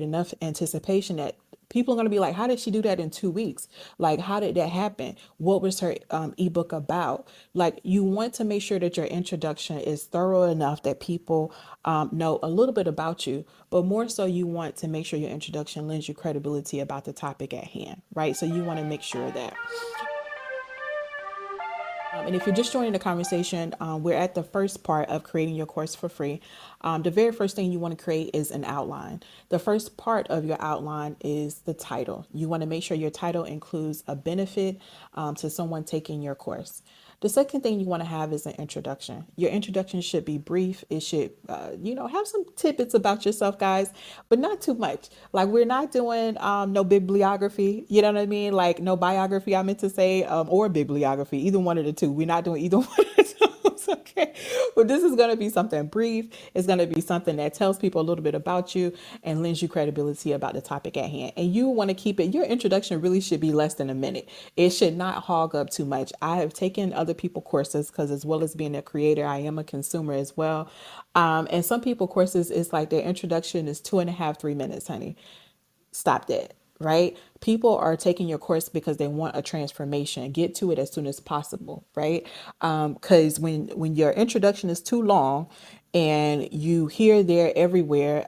enough anticipation that people are going to be like, how did she do that in 2 weeks? Like, how did that happen? What was her ebook about? Like, you want to make sure that your introduction is thorough enough that people know a little bit about you, but more so, you want to make sure your introduction lends you credibility about the topic at hand, right? So, you want to make sure that. And if you're just joining the conversation, we're at the first part of creating your course for free. The very first thing you want to create is an outline. The first part of your outline is the title. You want to make sure your title includes a benefit to someone taking your course. The second thing you want to have is an introduction. Your introduction should be brief. It should, have some tidbits about yourself, guys, but not too much. Like, we're not doing no bibliography. You know what I mean? Like, no biography, I meant to say, or bibliography, either one of the two. We're not doing either one of those. Okay. But this is going to be something brief. It's going to be something that tells people a little bit about you and lends you credibility about the topic at hand. And you want to keep it, your introduction really should be less than a minute. It should not hog up too much. I have taken other people courses because, as well as being a creator, I am a consumer as well. And some people courses, it's like their introduction is 2.5, 3 minutes, honey. Stop that, right? People are taking your course because they want a transformation. Get to it as soon as possible, right? Because when your introduction is too long and you here, there, everywhere,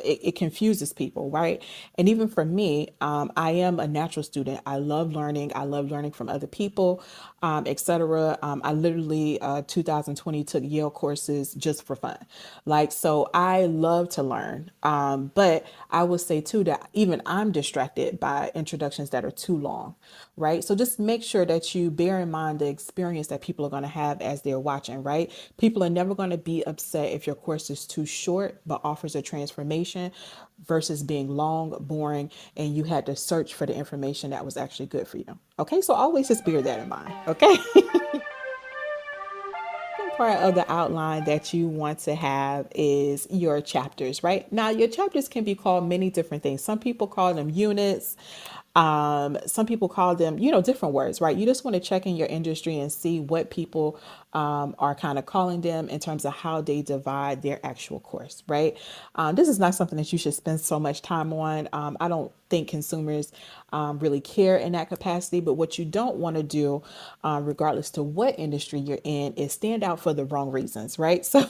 it confuses people, right? And even for me, I am a natural student. I love learning. I love learning from other people, etc. I literally 2020 took Yale courses just for fun. Like, so I love to learn. But I would say too that even I'm distracted by introductions that are too long, right? So just make sure that you bear in mind the experience that people are going to have as they're watching, right? People are never going to be upset if your course is too short but offers a transformation versus being long, boring, and you had to search for the information that was actually good for you. Okay, so always just bear that in mind. Okay. Part of the outline that you want to have is your chapters, right? Now, your chapters can be called many different things. Some people call them units. Some people call them, different words, right? You just want to check in your industry and see what people are kind of calling them in terms of how they divide their actual course, right? This is not something that you should spend so much time on. I don't think consumers really care in that capacity. But what you don't want to do, regardless to what industry you're in, is stand out for the wrong reasons, right? So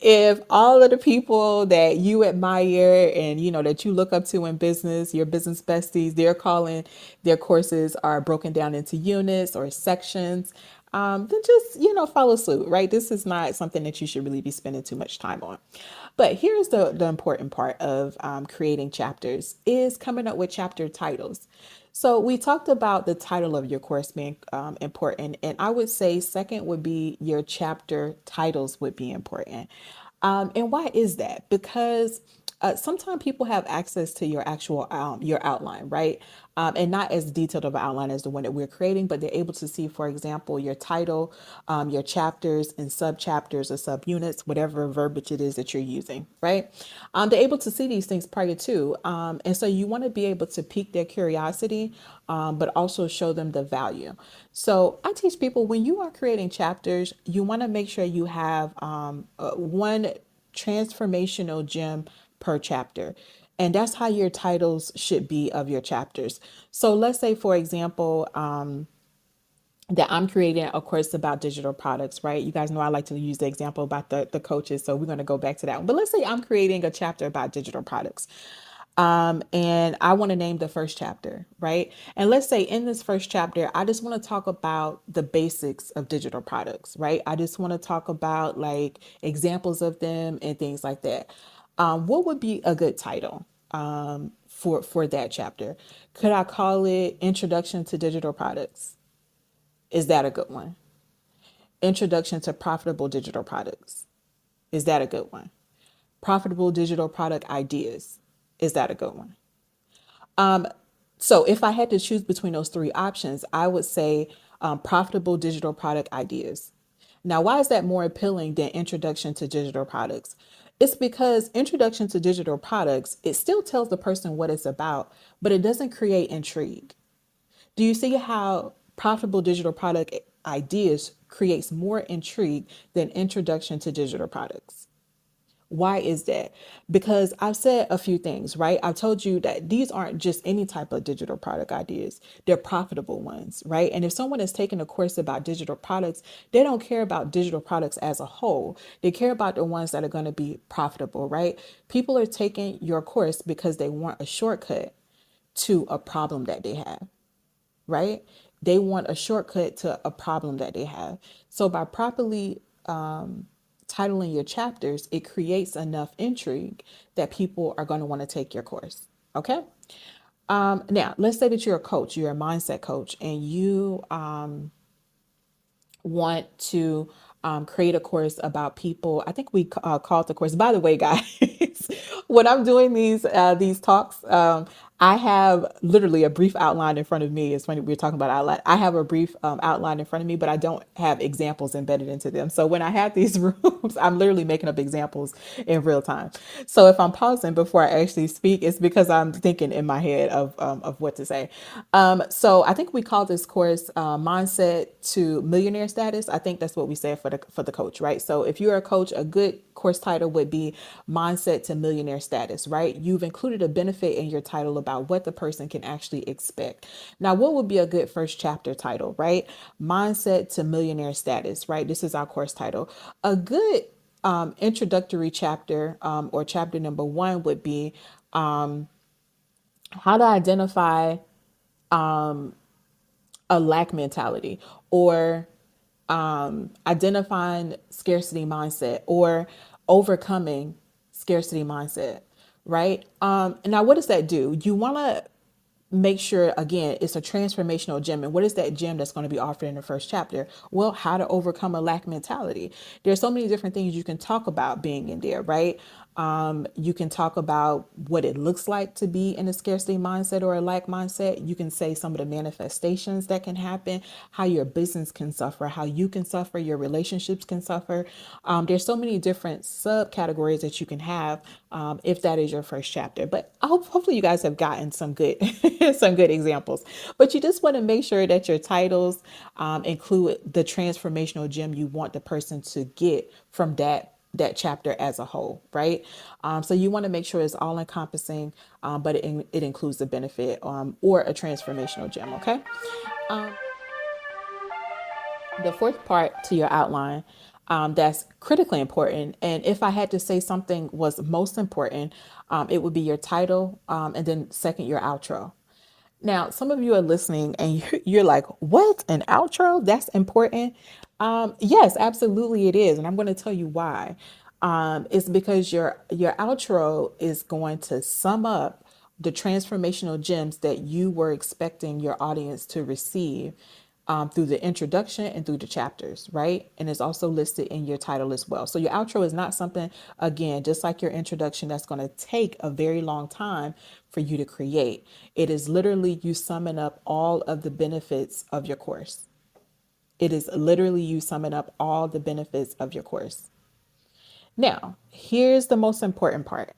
if all of the people that you admire and that you look up to in business, your business besties, they're calling their courses are broken down into units or sections, then just follow suit, right? This is not something that you should really be spending too much time on. But here's the important part of creating chapters is coming up with chapter titles. So we talked about the title of your course being important, and I would say second would be your chapter titles would be important. And why is that? Because sometimes people have access to your actual your outline, right? And not as detailed of an outline as the one that we're creating, but they're able to see, for example, your title, your chapters and sub chapters or subunits, whatever verbiage it is that you're using, right? They're able to see these things prior to, and so you want to be able to pique their curiosity, but also show them the value. So I teach people when you are creating chapters, you want to make sure you have one transformational gem per chapter. And that's how your titles should be of your chapters. So let's say, for example, that I'm creating a course about digital products, right? You guys know I like to use the example about the coaches. So we're going to go back to that one. But let's say I'm creating a chapter about digital products. And I want to name the first chapter, right? And let's say in this first chapter, I just want to talk about the basics of digital products, right? I just want to talk about like examples of them and things like that. What would be a good title for that chapter? Could I call it Introduction to Digital Products? Is that a good one? Introduction to Profitable Digital Products. Is that a good one? Profitable Digital Product Ideas. Is that a good one? So if I had to choose between those three options, I would say profitable digital product ideas. Now, why is that more appealing than introduction to digital products? It's because introduction to digital products, it still tells the person what it's about, but it doesn't create intrigue. Do you see how profitable digital product ideas creates more intrigue than introduction to digital products? Why is that? Because I've said a few things, right? I've told you that these aren't just any type of digital product ideas. They're profitable ones, right? And if someone is taking a course about digital products, they don't care about digital products as a whole. They care about the ones that are going to be profitable, right? People are taking your course because they want a shortcut to a problem that they have, right? They want a shortcut to a problem that they have. So by properly titling your chapters, it creates enough intrigue that people are going to want to take your course. Okay. Now, let's say that you're a coach, you're a mindset coach, and you want to create a course about people. I think we called the course. By the way, guys, when I'm doing these talks, I have literally a brief outline in front of me. It's funny we're talking about outline. I have a brief outline in front of me, but I don't have examples embedded into them. So when I have these rooms, I'm literally making up examples in real time. So if I'm pausing before I actually speak, it's because I'm thinking in my head of what to say. So I think we call this course "Mindset to Millionaire Status." I think that's what we said for the coach, right? So if you're a coach, a good course title would be "Mindset to Millionaire Status," right? You've included a benefit in your title about what the person can actually expect. Now, what would be a good first chapter title, right? Mindset to Millionaire Status, right? This is our course title. A good introductory chapter or chapter number one would be how to identify a lack mentality, or identifying scarcity mindset, or overcoming scarcity mindset, right? Now, what does that do? You want to make sure, again, it's a transformational gem. And what is that gem that's going to be offered in the first chapter? Well, how to overcome a lack mentality. There's so many different things you can talk about being in there, right? You can talk about what it looks like to be in a scarcity mindset or a lack mindset. You can say some of the manifestations that can happen, how your business can suffer, how you can suffer, your relationships can suffer. There's so many different subcategories that you can have if that is your first chapter. But hopefully you guys have gotten some good some good examples. But you just want to make sure that your titles include the transformational gem you want the person to get from that chapter as a whole, right? So you want to make sure it's all encompassing, but it includes the benefit or a transformational gem. Okay. The fourth part to your outline that's critically important, and if I had to say something was most important, it would be your title, and then second, your outro. Now, some of you are listening and you're like, what? An outro? That's important. Yes, absolutely it is. And I'm going to tell you why. It's because your outro is going to sum up the transformational gems that you were expecting your audience to receive through the introduction and through the chapters, right? And it's also listed in your title as well. So your outro is not something, again, just like your introduction, that's going to take a very long time for you to create. It is literally you summing up all of the benefits of your course. It is literally you summing up all the benefits of your course. Now, here's the most important part.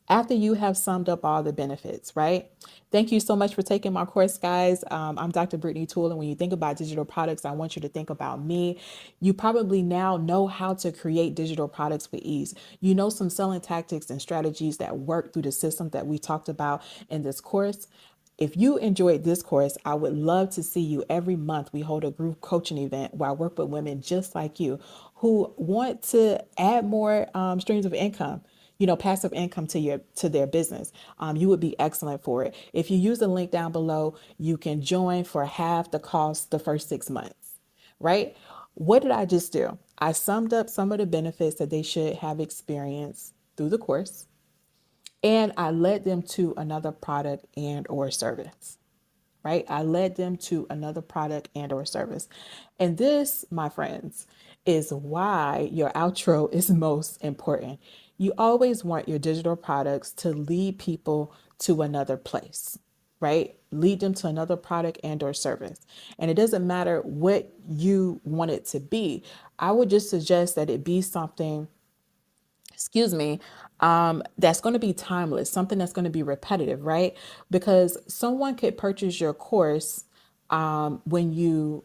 After you have summed up all the benefits, right? Thank you so much for taking my course, guys. I'm Dr. Brittany Toole, and when you think about digital products, I want you to think about me. You probably now know how to create digital products with ease. You know some selling tactics and strategies that work through the system that we talked about in this course. If you enjoyed this course, I would love to see you every month. We hold a group coaching event where I work with women just like you who want to add more streams of income, passive income to their business. You would be excellent for it. If you use the link down below, you can join for half the cost the first 6 months, right? What did I just do? I summed up some of the benefits that they should have experienced through the course, and I led them to another product and or service, right? I led them to another product and or service. And this, my friends, is why your outro is most important. You always want your digital products to lead people to another place, right? Lead them to another product and or service. And it doesn't matter what you want it to be. I would just suggest that it be something, excuse me, that's going to be timeless, something that's going to be repetitive, right? Because someone could purchase your course when you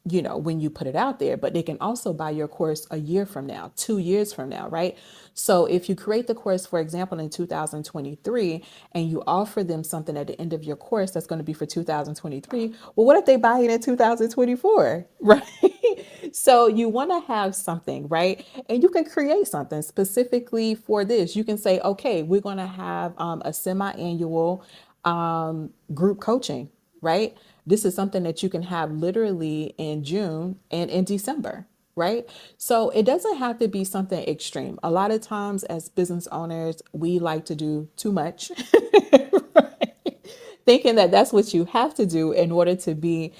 when you put it out there, but they can also buy your course a year from now, 2 years from now, right? So if you create the course, for example, in 2023, and you offer them something at the end of your course that's going to be for 2023, well, what if they buy it in 2024, right? So you want to have something, right? And you can create something specifically for this. You can say, okay, we're going to have a semi-annual group coaching, right? This is something that you can have literally in June and in December, right? So it doesn't have to be something extreme. A lot of times, as business owners, we like to do too much, thinking that that's what you have to do in order to be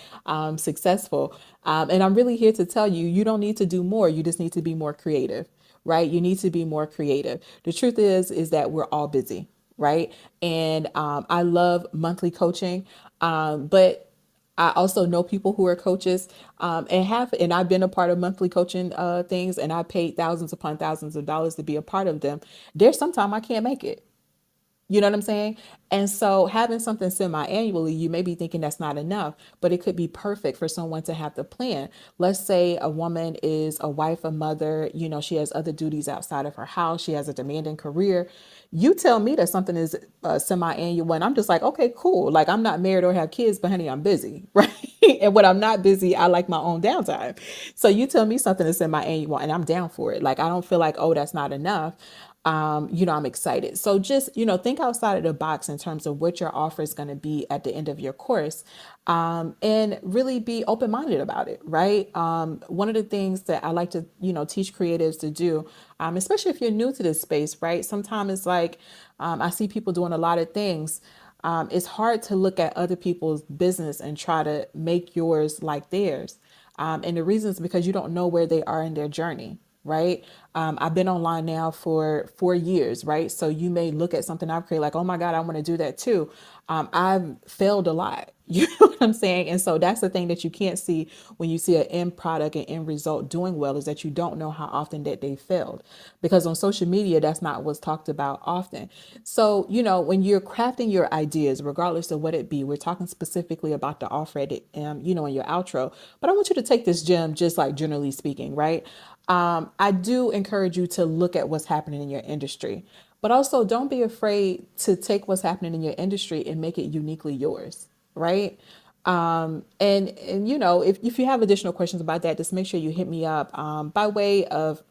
successful. And I'm really here to tell you, you don't need to do more. You just need to be more creative, right? You need to be more creative. The truth is that we're all busy, right? And I love monthly coaching, but I also know people who are coaches, and I've been a part of monthly coaching things, and I paid thousands upon thousands of dollars to be a part of them. There's sometime I can't make it. You know what I'm saying? And so having something semi-annually, you may be thinking that's not enough, but it could be perfect for someone to have the plan. Let's say a woman is a wife, a mother, she has other duties outside of her house. She has a demanding career. You tell me that something is semi-annual and I'm just like, okay, cool. Like I'm not married or have kids, but honey, I'm busy, right? And when I'm not busy, I like my own downtime. So you tell me something is semi-annual and I'm down for it. Like I don't feel like, oh, that's not enough. I'm excited. So just, think outside of the box in terms of what your offer is going to be at the end of your course, and really be open-minded about it, right? One of the things that I like to, teach creatives to do, especially if you're new to this space, right? Sometimes it's like, I see people doing a lot of things. It's hard to look at other people's business and try to make yours like theirs. And the reason is because you don't know where they are in their journey, right? I've been online now for 4 years, right? So you may look at something I've created like, oh my God, I want to do that too. I've failed a lot. You know what I'm saying? And so that's the thing that you can't see when you see an end product and end result doing well, is that you don't know how often that they failed, because on social media, that's not what's talked about often. So, when you're crafting your ideas, regardless of what it be, we're talking specifically about the offer at it, in your outro, but I want you to take this gem, just like generally speaking, right? I do encourage you to look at what's happening in your industry, but also don't be afraid to take what's happening in your industry and make it uniquely yours, right? And if you have additional questions about that, just make sure you hit me up by way of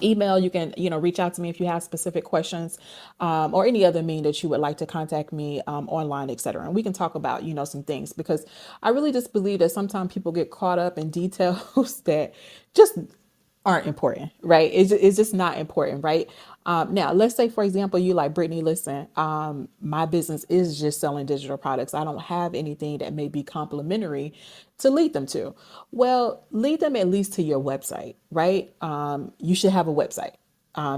email. You can reach out to me if you have specific questions, or any other mean that you would like to contact me online, etc. And we can talk about some things, because I really just believe that sometimes people get caught up in details that just aren't important, right? It's just not important, right? Now, let's say, for example, you like, Brittany, listen, my business is just selling digital products. I don't have anything that may be complementary to lead them to. Well, lead them at least to your website, right? You should have a website.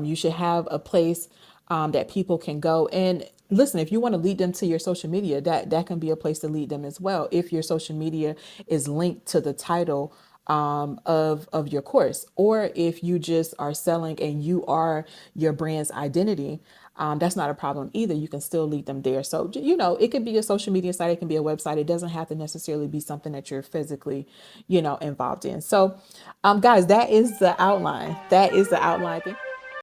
You should have a place that people can go and listen. If you want to lead them to your social media, that can be a place to lead them as well, if your social media is linked to the title of your course, or if you just are selling and you are your brand's identity. That's not a problem either. You can still lead them there. So, it could be a social media site. It can be a website. It doesn't have to necessarily be something that you're physically, involved in. So, guys, that is the outline. That is the outline.